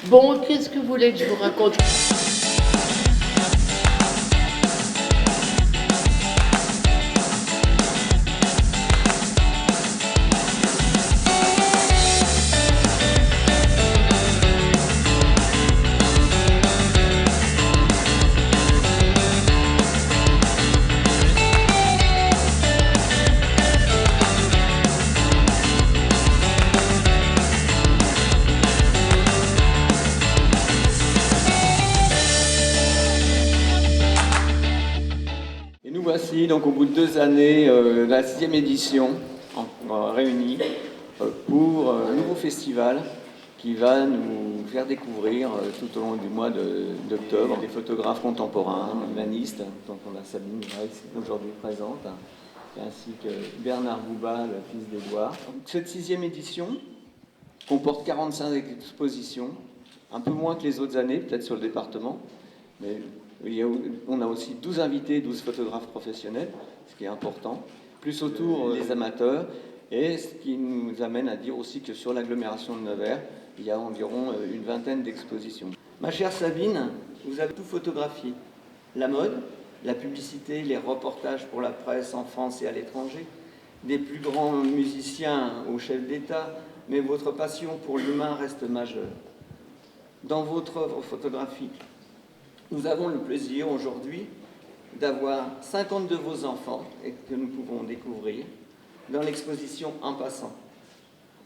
Bon, qu'est-ce que vous voulez que je vous raconte? Et nous voici donc au bout de 2 années, la 6e édition, réunis pour un nouveau festival qui va nous faire découvrir tout au long du mois d'octobre des photographes contemporains, humanistes, dont on a Sabine Grace aujourd'hui présente, ainsi que Bernard Bouba, le fils d'Édouard. Cette 6e édition comporte 45 expositions, un peu moins que les autres années, peut-être sur le département, mais on a aussi 12 invités, 12 photographes professionnels, ce qui est important, plus autour des amateurs, et ce qui nous amène à dire aussi que sur l'agglomération de Nevers, il y a environ une vingtaine d'expositions. Ma chère Sabine, vous avez tout photographié. La mode, la publicité, les reportages pour la presse en France et à l'étranger, des plus grands musiciens aux chefs d'État, mais votre passion pour l'humain reste majeure. Dans votre œuvre photographique, nous avons le plaisir aujourd'hui d'avoir 50 de vos enfants et que nous pouvons découvrir dans l'exposition En passant.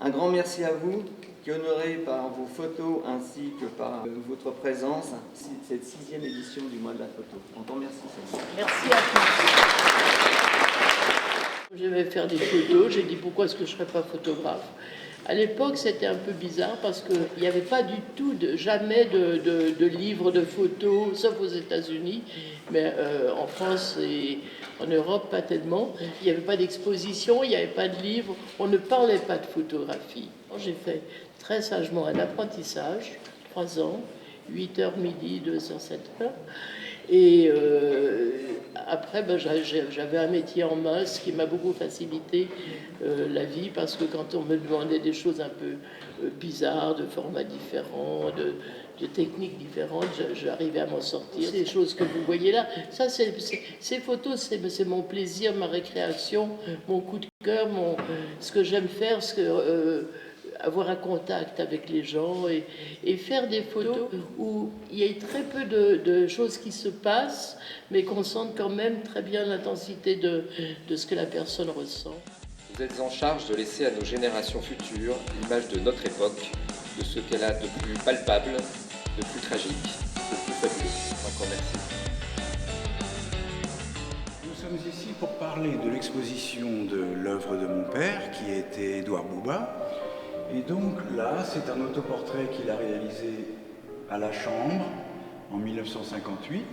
Un grand merci à vous qui honorez par vos photos ainsi que par votre présence cette 6e édition du mois de la photo. Encore merci. Merci à tous. Je vais faire des photos. J'ai dit pourquoi est-ce que je ne serais pas photographe. À l'époque, c'était un peu bizarre parce qu'il n'y avait pas du tout, jamais de livres de photos, sauf aux États-Unis, mais en France et en Europe, pas tellement. Il n'y avait pas d'exposition, il n'y avait pas de livres, on ne parlait pas de photographie. J'ai fait très sagement un apprentissage, 3 ans, 8h midi, 2h, 7h. Et après, j'avais un métier en main, ce qui m'a beaucoup facilité la vie, parce que quand on me demandait des choses un peu bizarres, de formats différents, de techniques différentes, j'arrivais à m'en sortir. Ces choses que vous voyez là, ça, ces photos, c'est mon plaisir, ma récréation, mon coup de cœur, ce que j'aime faire, avoir un contact avec les gens et faire des photos où il y a très peu de choses qui se passent, mais qu'on sente quand même très bien l'intensité de ce que la personne ressent. Vous êtes en charge de laisser à nos générations futures l'image de notre époque, de ce qu'elle a de plus palpable, de plus tragique, de plus fabuleux. Encore merci. Nous sommes ici pour parler de l'exposition de l'œuvre de mon père, qui était Édouard Bouba. Et donc là, c'est un autoportrait qu'il a réalisé à la Chambre en 1958,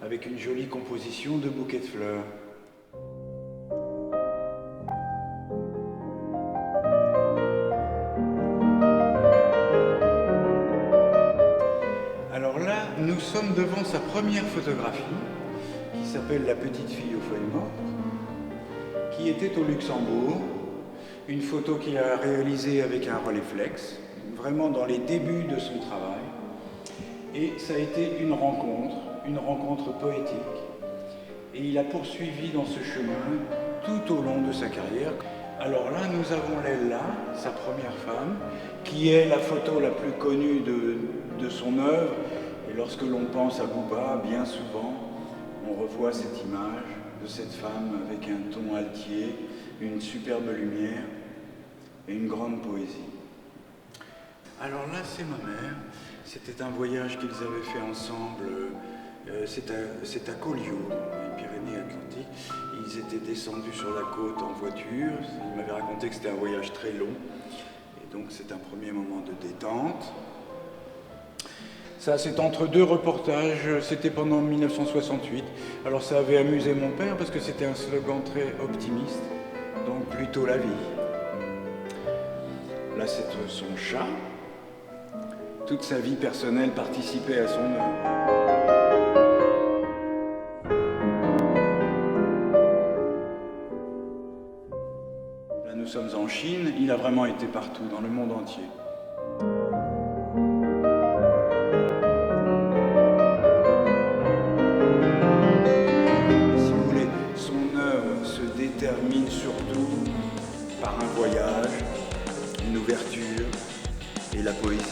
avec une jolie composition de bouquets de fleurs. Alors là, nous sommes devant sa première photographie, qui s'appelle La petite fille aux feuilles mortes, qui était au Luxembourg. Une photo qu'il a réalisée avec un Rolleiflex, vraiment dans les débuts de son travail. Et ça a été une rencontre poétique. Et il a poursuivi dans ce chemin tout au long de sa carrière. Alors là, nous avons Lella, sa première femme, qui est la photo la plus connue de son œuvre. Et lorsque l'on pense à Bouba, bien souvent, on revoit cette image de cette femme avec un ton altier, une superbe lumière et une grande poésie. Alors là, c'est ma mère. C'était un voyage qu'ils avaient fait ensemble. C'est à Collioure, dans les Pyrénées-Atlantiques. Ils étaient descendus sur la côte en voiture. Ils m'avaient raconté que c'était un voyage très long. Et donc, c'est un premier moment de détente. Ça, c'est entre 2 reportages. C'était pendant 1968. Alors, ça avait amusé mon père parce que c'était un slogan très optimiste. Donc, plutôt la vie. Là, c'est son chat. Toute sa vie personnelle participait à son œuvre. Là, nous sommes en Chine. Il a vraiment été partout, dans le monde entier. par un voyage, une ouverture et la poésie.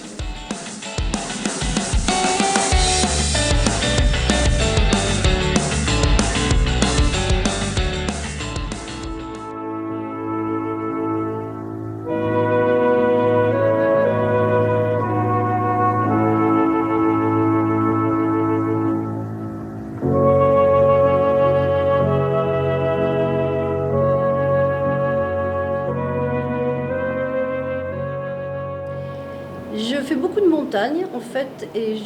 Je fais beaucoup de montagnes en fait, et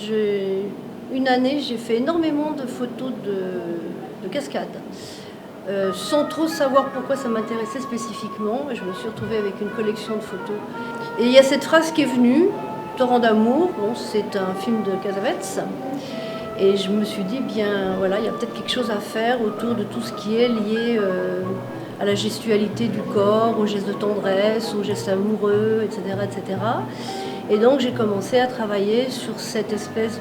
une année j'ai fait énormément de photos de cascades, sans trop savoir pourquoi ça m'intéressait spécifiquement. Je me suis retrouvée avec une collection de photos. Et il y a cette phrase qui est venue, Torrent d'amour, bon, c'est un film de Cassavetes, et je me suis dit, bien voilà, il y a peut-être quelque chose à faire autour de tout ce qui est lié à la gestualité du corps, aux gestes de tendresse, aux gestes amoureux, etc. etc. Et donc j'ai commencé à travailler sur cette espèce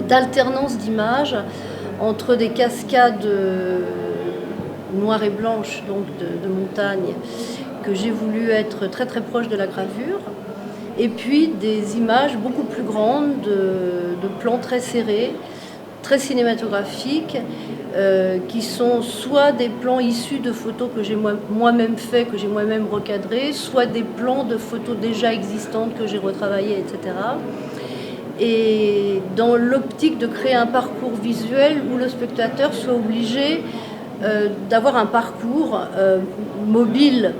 d'alternance d'images entre des cascades noires et blanches, donc de montagnes, que j'ai voulu être très très proche de la gravure, et puis des images beaucoup plus grandes, de plans très serrés, très cinématographiques, qui sont soit des plans issus de photos que j'ai moi-même fait, que j'ai moi-même recadré, soit des plans de photos déjà existantes que j'ai retravaillées, etc. Et dans l'optique de créer un parcours visuel où le spectateur soit obligé d'avoir un parcours mobile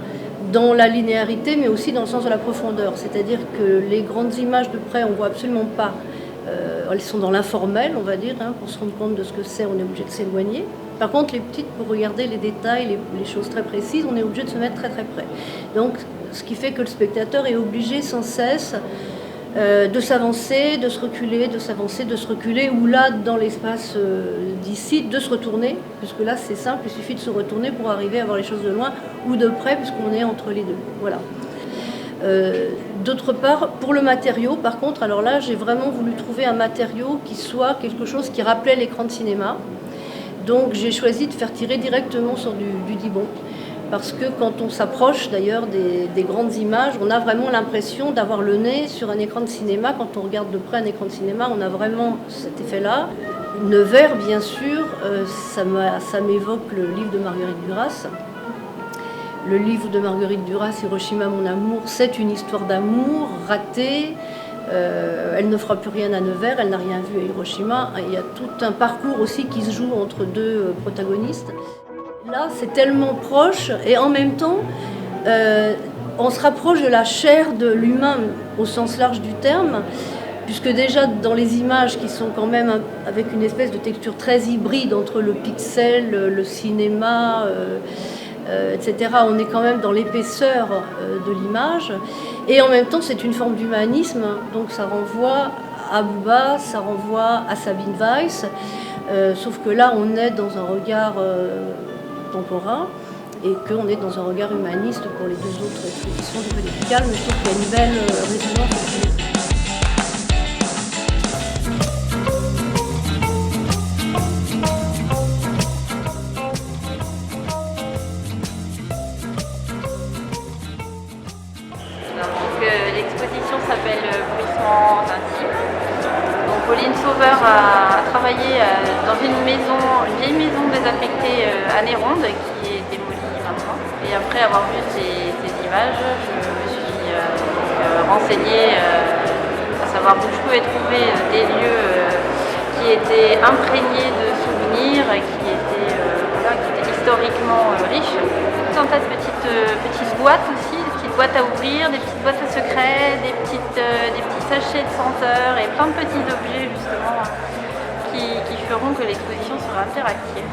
dans la linéarité, mais aussi dans le sens de la profondeur. C'est-à-dire que les grandes images de près, on ne voit absolument pas. Elles sont dans l'informel, on va dire, pour se rendre compte de ce que c'est, on est obligé de s'éloigner. Par contre, les petites, pour regarder les détails, les choses très précises, on est obligé de se mettre très très près. Donc, ce qui fait que le spectateur est obligé sans cesse de s'avancer, de se reculer, de s'avancer, de se reculer, ou là, dans l'espace d'ici, de se retourner, puisque là, c'est simple, il suffit de se retourner pour arriver à voir les choses de loin ou de près, puisqu'on est entre les deux. Voilà. D'autre part, pour le matériau, par contre, alors là, j'ai vraiment voulu trouver un matériau qui soit quelque chose qui rappelait l'écran de cinéma. Donc, j'ai choisi de faire tirer directement sur du Dibond. Parce que quand on s'approche d'ailleurs des grandes images, on a vraiment l'impression d'avoir le nez sur un écran de cinéma. Quand on regarde de près un écran de cinéma, on a vraiment cet effet-là. Nevers, bien sûr, ça m'évoque le livre de Marguerite Duras. Le livre de Marguerite Duras, Hiroshima, mon amour, c'est une histoire d'amour ratée. Elle ne fera plus rien à Nevers, elle n'a rien vu à Hiroshima. Il y a tout un parcours aussi qui se joue entre deux protagonistes. Là, c'est tellement proche et en même temps, on se rapproche de la chair de l'humain au sens large du terme, puisque déjà dans les images qui sont quand même avec une espèce de texture très hybride entre le pixel, le cinéma, etc., on est quand même dans l'épaisseur de l'image. Et en même temps, c'est une forme d'humanisme, donc ça renvoie à Bouba, ça renvoie à Sabine Weiss, sauf que là, on est dans un regard contemporain et qu'on est dans un regard humaniste pour les deux autres expositions du Politique, mais je trouve qu'il y a une belle résonance entre les deux. L'exposition s'appelle Bruissements intimes. Donc Pauline Sauveur a travaillé dans une vieille maison désaffectée à Néronde qui est démolie maintenant. Et après avoir vu ces images, je me suis renseignée à savoir où je pouvais trouver des lieux qui étaient imprégnés de souvenirs, qui étaient historiquement riches. Tout un tas de petites boîtes aussi, des petites boîtes à ouvrir, des petites boîtes à secrets, des petits sachets de senteurs et plein de petits objets justement qui feront que l'exposition sera interactive.